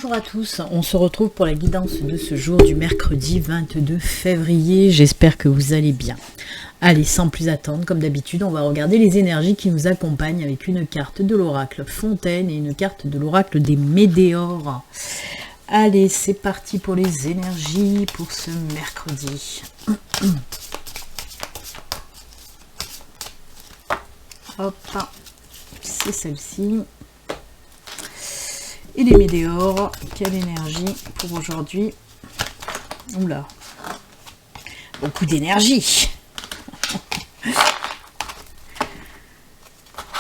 Bonjour à tous, on se retrouve pour la guidance de ce jour du mercredi 22 février, j'espère que vous allez bien. Allez, sans plus attendre, comme d'habitude, on va regarder les énergies qui nous accompagnent avec une carte de l'oracle Fontaine et une carte de l'oracle des Médéores. Allez, c'est parti pour les énergies pour ce mercredi. Hop, c'est celle-ci. Et les Médéores, quelle énergie pour aujourd'hui? Oula, beaucoup d'énergie.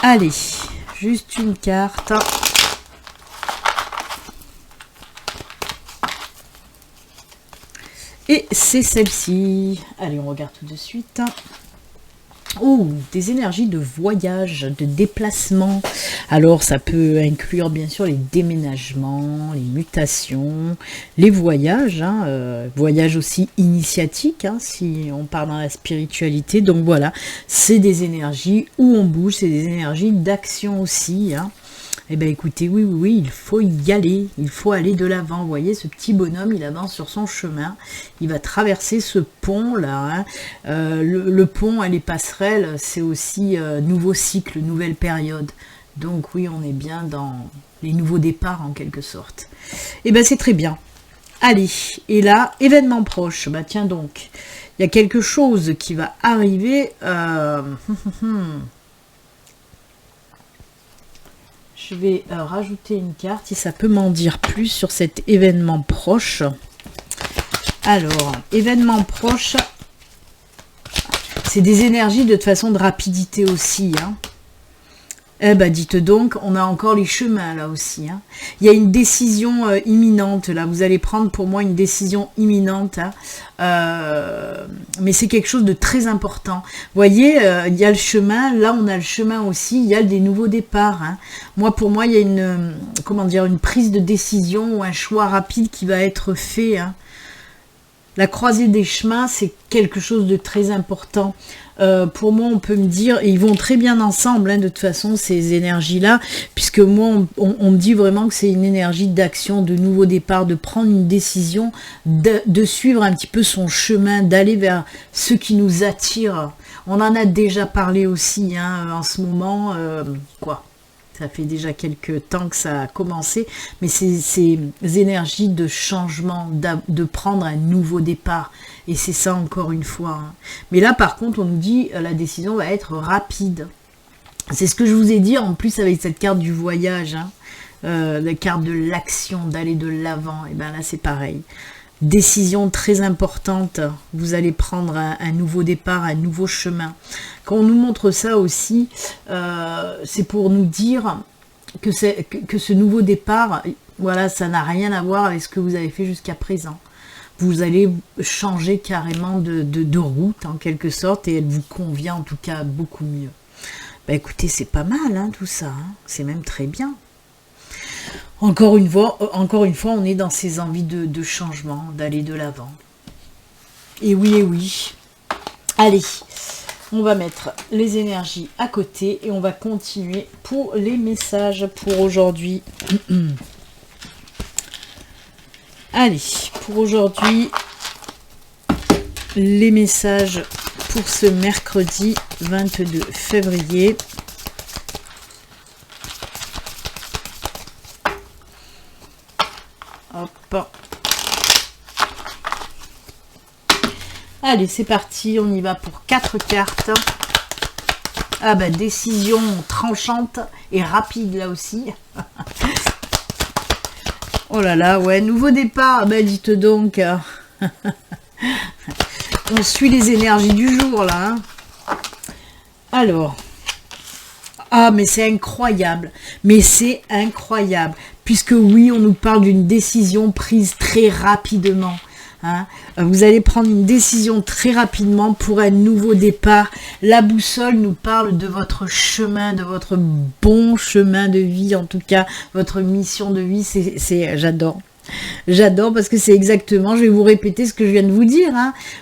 Allez, juste une carte. Et c'est celle-ci. Allez, on regarde tout de suite. Oh, des énergies de voyage, de déplacement. Alors, ça peut inclure bien sûr les déménagements, les mutations, les voyages, voyages aussi initiatiques, si on parle dans la spiritualité. Donc voilà, c'est des énergies où on bouge, c'est des énergies d'action aussi. Eh bien écoutez, oui, il faut y aller, il faut aller de l'avant. Vous voyez, ce petit bonhomme, il avance sur son chemin, il va traverser ce pont-là. Le pont et les passerelles, c'est aussi nouveau cycle, nouvelle période. Donc oui, on est bien dans les nouveaux départs en quelque sorte. Eh bien c'est très bien. Allez, et là, événement proche. Bah tiens donc, il y a quelque chose qui va arriver. Je vais rajouter une carte si ça peut m'en dire plus sur cet événement proche. Alors, événement proche, c'est des énergies de toute façon de rapidité aussi. Eh ben, dites donc, on a encore les chemins là aussi. Il y a une décision imminente là. Vous allez prendre pour moi une décision imminente. Mais c'est quelque chose de très important. Vous voyez, il y a le chemin. Là, on a le chemin aussi. Il y a des nouveaux départs. Pour moi, il y a une prise de décision ou un choix rapide qui va être fait. La croisée des chemins, c'est quelque chose de très important. Pour moi, on peut me dire, et ils vont très bien ensemble, de toute façon, ces énergies-là, puisque moi, on me dit vraiment que c'est une énergie d'action, de nouveau départ, de prendre une décision, de suivre un petit peu son chemin, d'aller vers ce qui nous attire. On en a déjà parlé aussi, en ce moment, ça fait déjà quelques temps que ça a commencé, mais ces énergies de changement, de prendre un nouveau départ. Et c'est ça encore une fois. Mais là, par contre, on nous dit la décision va être rapide. C'est ce que je vous ai dit en plus avec cette carte du voyage, la carte de l'action, d'aller de l'avant. Et bien là, c'est pareil. Décision très importante, vous allez prendre un nouveau départ, un nouveau chemin. Quand on nous montre ça aussi, c'est pour nous dire que ce nouveau départ, voilà, ça n'a rien à voir avec ce que vous avez fait jusqu'à présent. Vous allez changer carrément de route en quelque sorte et elle vous convient en tout cas beaucoup mieux. Bah écoutez, c'est pas mal tout ça, c'est même très bien. Encore une fois, on est dans ces envies de changement, d'aller de l'avant. Et oui. Allez, on va mettre les énergies à côté et on va continuer pour les messages pour aujourd'hui. Allez, pour aujourd'hui, les messages pour ce mercredi 22 février. Hop. Allez, c'est parti, on y va pour 4 cartes. Ah bah, décision tranchante et rapide là aussi. Oh là là, ouais, nouveau départ, bah dites donc. On suit les énergies du jour là. Alors. Ah, mais c'est incroyable. Puisque oui, on nous parle d'une décision prise très rapidement. Vous allez prendre une décision très rapidement pour un nouveau départ. La boussole nous parle de votre chemin, de votre bon chemin de vie, en tout cas, votre mission de vie. J'adore. J'adore parce que c'est exactement, je vais vous répéter ce que je viens de vous dire.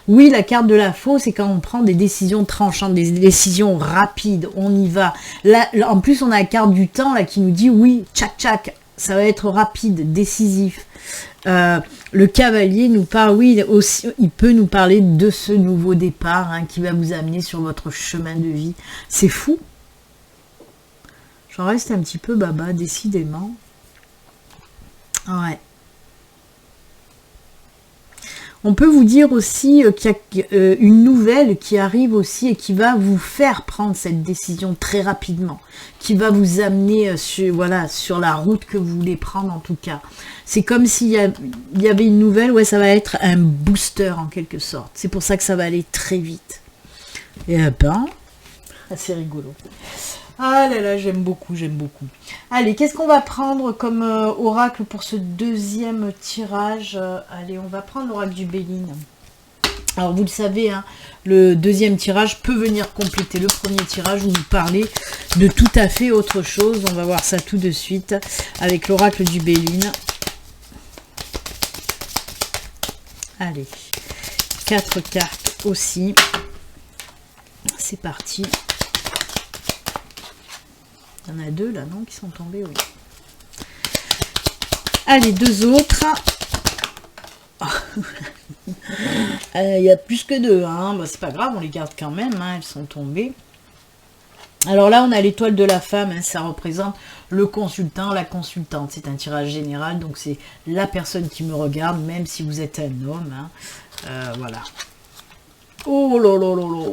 Oui, la carte de la faux, c'est quand on prend des décisions tranchantes, des décisions rapides, on y va. Là, en plus, on a la carte du temps là qui nous dit oui, tchac tchac, ça va être rapide, décisif. Le cavalier nous parle, oui, aussi, il peut nous parler de ce nouveau départ hein, qui va vous amener sur votre chemin de vie. C'est fou. J'en reste un petit peu baba, décidément. Ouais. On peut vous dire aussi qu'il y a une nouvelle qui arrive aussi et qui va vous faire prendre cette décision très rapidement, qui va vous amener sur, voilà, sur la route que vous voulez prendre en tout cas. C'est comme s'il y avait une nouvelle, ouais, ça va être un booster en quelque sorte. C'est pour ça que ça va aller très vite. Et ben, c'est rigolo. Ah là là, j'aime beaucoup, j'aime beaucoup. Allez, qu'est-ce qu'on va prendre comme oracle pour ce deuxième tirage? Allez, on va prendre l'oracle du Béline. Alors, vous le savez, hein, le deuxième tirage peut venir compléter le premier tirage où vous parlez de tout à fait autre chose. On va voir ça tout de suite avec l'oracle du Béline. Allez, 4 cartes aussi. C'est parti. Il y en a 2 là, non, qui sont tombés, oui. Allez, 2 autres. Il y a plus que 2, hein. Bah, c'est pas grave, on les garde quand même, hein. Elles sont tombées. Alors là, on a l'étoile de la femme, hein. Ça représente le consultant, la consultante. C'est un tirage général, donc c'est la personne qui me regarde, même si vous êtes un homme. Hein. Voilà. Oh là là là là.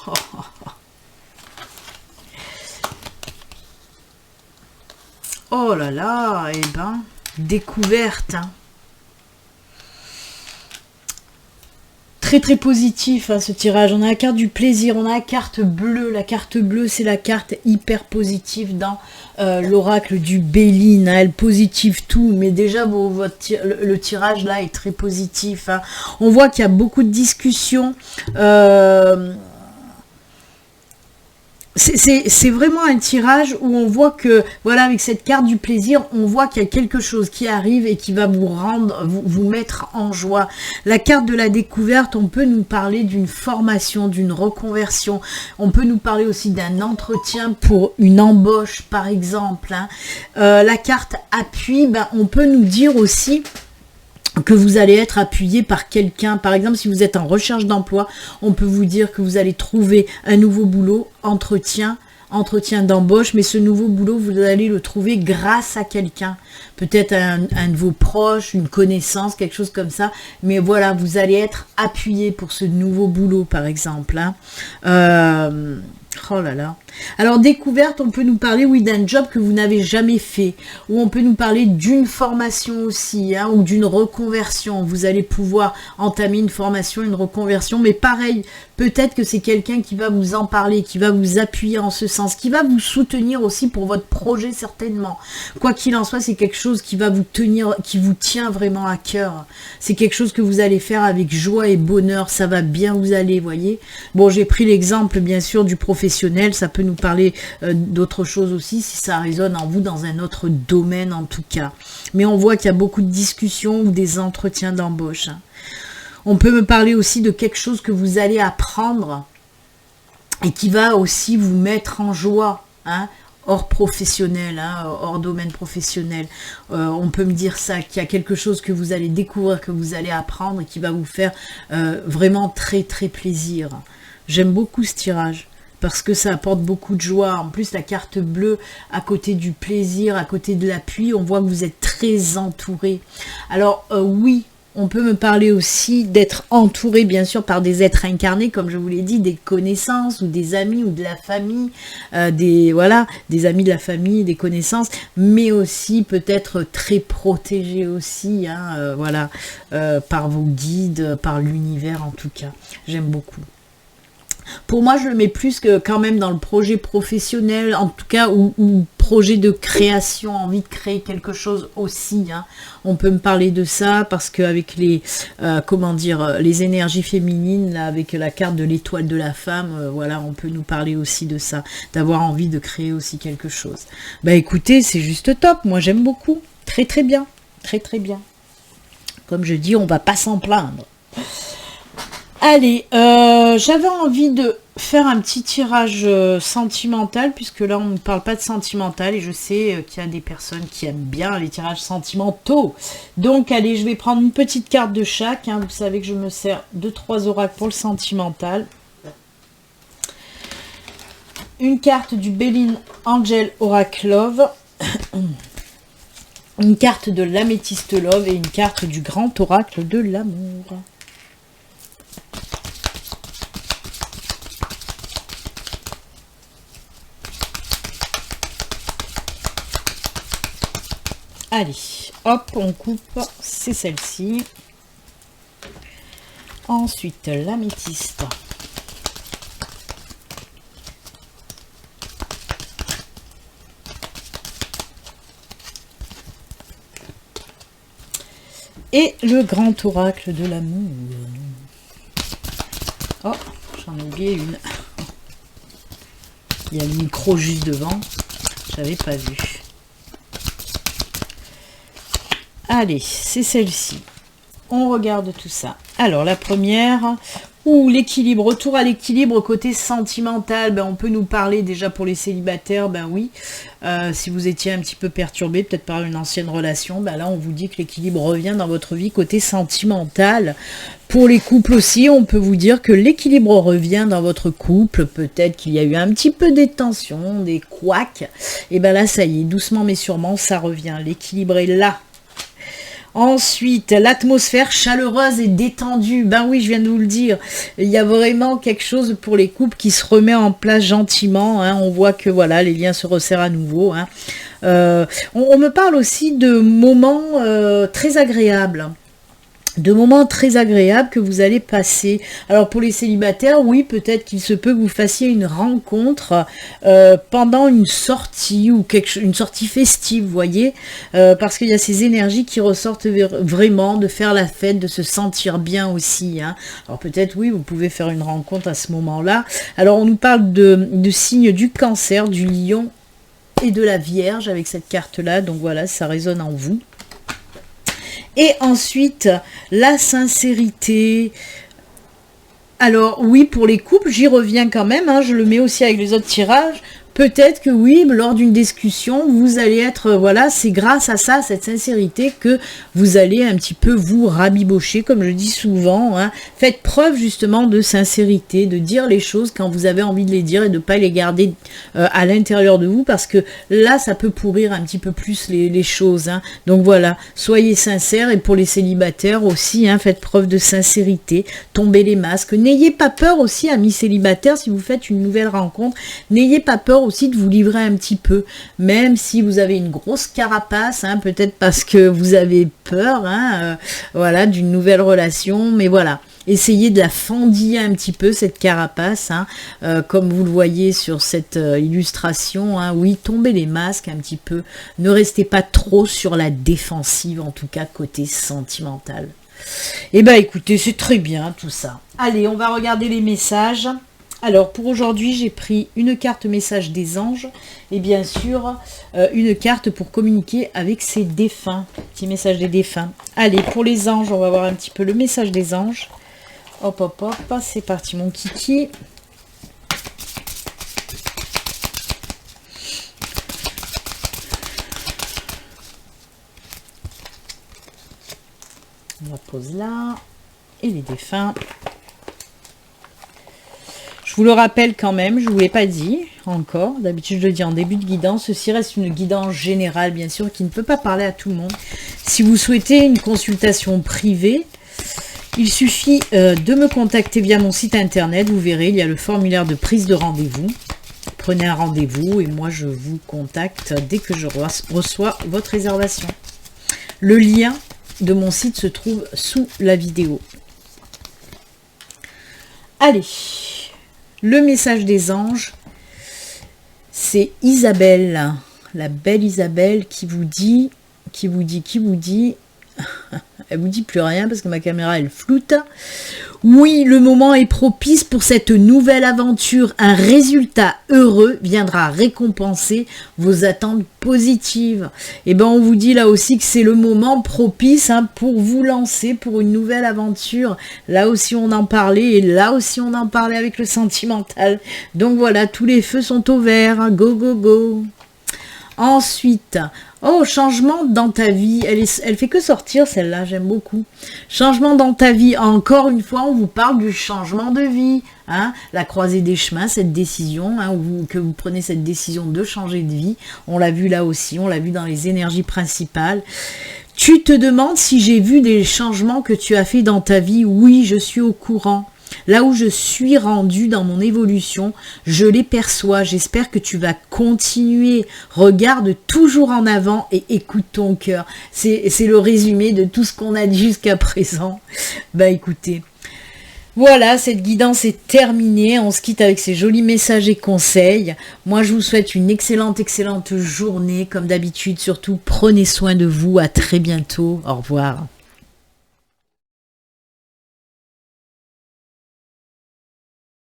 Oh, oh, oh. Oh là là, eh ben, découverte. Hein. Très très positif hein, ce tirage. On a la carte du plaisir, on a la carte bleue. La carte bleue, c'est la carte hyper positive dans l'oracle du Béline. Hein. Elle positive tout, mais déjà le tirage là est très positif. Hein. On voit qu'il y a beaucoup de discussions. C'est vraiment un tirage où on voit que, voilà, avec cette carte du plaisir, on voit qu'il y a quelque chose qui arrive et qui va vous rendre, vous mettre en joie. La carte de la découverte, on peut nous parler d'une formation, d'une reconversion. On peut nous parler aussi d'un entretien pour une embauche, par exemple. Hein. La carte appui, ben, on peut nous dire aussi que vous allez être appuyé par quelqu'un. Par exemple, si vous êtes en recherche d'emploi, on peut vous dire que vous allez trouver un nouveau boulot, entretien d'embauche, mais ce nouveau boulot, vous allez le trouver grâce à quelqu'un. Peut-être un de vos proches, une connaissance, quelque chose comme ça. Mais voilà, vous allez être appuyé pour ce nouveau boulot, par exemple. Hein. Oh là là. Alors, découverte, on peut nous parler, oui, d'un job que vous n'avez jamais fait. Ou on peut nous parler d'une formation aussi, hein, ou d'une reconversion. Vous allez pouvoir entamer une formation, une reconversion. Mais pareil, peut-être que c'est quelqu'un qui va vous en parler, qui va vous appuyer en ce sens, qui va vous soutenir aussi pour votre projet, certainement. Quoi qu'il en soit, c'est quelque chose qui va vous tenir, qui vous tient vraiment à cœur. C'est quelque chose que vous allez faire avec joie et bonheur. Ça va bien vous aller, voyez. Bon, j'ai pris l'exemple, bien sûr, du professionnel. Ça peut nous parler d'autres choses aussi, si ça résonne en vous dans un autre domaine, en tout cas. Mais on voit qu'il y a beaucoup de discussions ou des entretiens d'embauche. Hein. On peut me parler aussi de quelque chose que vous allez apprendre et qui va aussi vous mettre en joie, hein, hors professionnel, hein, hors domaine professionnel. On peut me dire ça, qu'il y a quelque chose que vous allez découvrir, que vous allez apprendre et qui va vous faire vraiment très très plaisir. J'aime beaucoup ce tirage parce que ça apporte beaucoup de joie. En plus, la carte bleue, à côté du plaisir, à côté de l'appui, on voit que vous êtes très entouré. Alors oui, on peut me parler aussi d'être entouré, bien sûr, par des êtres incarnés, comme je vous l'ai dit, des connaissances ou des amis ou de la famille, des amis de la famille, des connaissances, mais aussi peut-être très protégé aussi, hein, par vos guides, par l'univers en tout cas. J'aime beaucoup. Pour moi, je le mets plus que quand même dans le projet professionnel, en tout cas, ou projet de création, envie de créer quelque chose aussi. Hein. On peut me parler de ça parce qu'avec les, les énergies féminines, là, avec la carte de l'étoile de la femme, voilà, on peut nous parler aussi de ça, d'avoir envie de créer aussi quelque chose. Bah écoutez, c'est juste top. Moi, j'aime beaucoup. Très très bien. Très très bien. Comme je dis, on va pas s'en plaindre. Allez, j'avais envie de faire un petit tirage sentimental, puisque là on ne parle pas de sentimental, et je sais qu'il y a des personnes qui aiment bien les tirages sentimentaux. Donc allez, je vais prendre une petite carte de chaque, hein. Vous savez que je me sers de 3 oracles pour le sentimental. Une carte du Bellin Angel Oracle Love, une carte de l'Améthyste Love et une carte du Grand Oracle de l'amour. Allez, hop, on coupe, c'est celle-ci. Ensuite, l'améthyste. Et le grand oracle de l'amour. Oh, j'en ai oublié une. Il y a le micro juste devant. J'avais pas vu. Allez, c'est celle-ci. On regarde tout ça. Alors, la première, l'équilibre, retour à l'équilibre côté sentimental. Ben, on peut nous parler déjà pour les célibataires, ben oui. Si vous étiez un petit peu perturbé, peut-être par une ancienne relation, ben là, on vous dit que l'équilibre revient dans votre vie côté sentimental. Pour les couples aussi, on peut vous dire que l'équilibre revient dans votre couple. Peut-être qu'il y a eu un petit peu des tensions, des couacs. Et ben là, ça y est, doucement mais sûrement, ça revient. L'équilibre est là. Ensuite, l'atmosphère chaleureuse et détendue. Ben oui, je viens de vous le dire. Il y a vraiment quelque chose pour les couples qui se remet en place gentiment. Hein. On voit que voilà, les liens se resserrent à nouveau. Hein. On me parle aussi de moments très agréables. De moments très agréables que vous allez passer. Alors pour les célibataires, oui, peut-être qu'il se peut que vous fassiez une rencontre pendant une sortie ou une sortie festive, vous voyez, parce qu'il y a ces énergies qui ressortent vraiment de faire la fête, de se sentir bien aussi. Hein. Alors peut-être, oui, vous pouvez faire une rencontre à ce moment-là. Alors on nous parle de signes du Cancer, du Lion et de la Vierge avec cette carte-là. Donc voilà, ça résonne en vous. Et ensuite, la sincérité. Alors oui, pour les couples, j'y reviens quand même, hein, je le mets aussi avec les autres tirages. Peut-être que oui, lors d'une discussion, vous allez être, voilà, c'est grâce à ça, cette sincérité, que vous allez un petit peu vous rabibocher, comme je dis souvent. Hein. Faites preuve justement de sincérité, de dire les choses quand vous avez envie de les dire et de ne pas les garder à l'intérieur de vous, parce que là, ça peut pourrir un petit peu plus les choses. Hein. Donc voilà, soyez sincères, et pour les célibataires aussi, hein, faites preuve de sincérité, tombez les masques. N'ayez pas peur aussi, amis célibataires, si vous faites une nouvelle rencontre, n'ayez pas peur aussi de vous livrer un petit peu, même si vous avez une grosse carapace, hein, peut-être parce que vous avez peur, hein, voilà, d'une nouvelle relation, mais voilà, essayez de la fendiller un petit peu, cette carapace, hein, comme vous le voyez sur cette illustration, hein, oui, tombez les masques un petit peu, ne restez pas trop sur la défensive, en tout cas côté sentimental. Eh bien écoutez, c'est très bien tout ça. Allez, on va regarder les messages. Alors pour aujourd'hui, j'ai pris une carte message des anges et bien sûr une carte pour communiquer avec ses défunts. Petit message des défunts. Allez, pour les anges, on va voir un petit peu le message des anges. Hop, hop, hop, c'est parti mon kiki. On la pose là. Et les défunts. Je vous le rappelle quand même, je ne vous l'ai pas dit encore, d'habitude je le dis en début de guidance, ceci reste une guidance générale bien sûr qui ne peut pas parler à tout le monde. Si vous souhaitez une consultation privée, il suffit de me contacter via mon site internet, vous verrez, il y a le formulaire de prise de rendez-vous. Prenez un rendez-vous et moi je vous contacte dès que je reçois votre réservation. Le lien de mon site se trouve sous la vidéo. Allez, le message des anges, c'est Isabelle, la belle Isabelle qui vous dit, elle vous dit plus rien parce que ma caméra elle floute. Oui, le moment est propice pour cette nouvelle aventure. Un résultat heureux viendra récompenser vos attentes positives. Et ben on vous dit là aussi que c'est le moment propice pour vous lancer pour une nouvelle aventure. Là aussi on en parlait et là aussi on en parlait avec le sentimental. Donc voilà, tous les feux sont au vert. Go, go, go. Ensuite, changement dans ta vie. Elle fait que sortir celle-là, j'aime beaucoup. Changement dans ta vie. Encore une fois, on vous parle du changement de vie. La croisée des chemins, cette décision, que vous prenez cette décision de changer de vie. On l'a vu là aussi, on l'a vu dans les énergies principales. Tu te demandes si j'ai vu des changements que tu as fait dans ta vie. Oui, je suis au courant. Là où je suis rendue dans mon évolution, je les perçois. J'espère que tu vas continuer. Regarde toujours en avant et écoute ton cœur. C'est le résumé de tout ce qu'on a dit jusqu'à présent. Écoutez, voilà, cette guidance est terminée. On se quitte avec ces jolis messages et conseils. Moi, je vous souhaite une excellente journée. Comme d'habitude, surtout, prenez soin de vous. À très bientôt. Au revoir.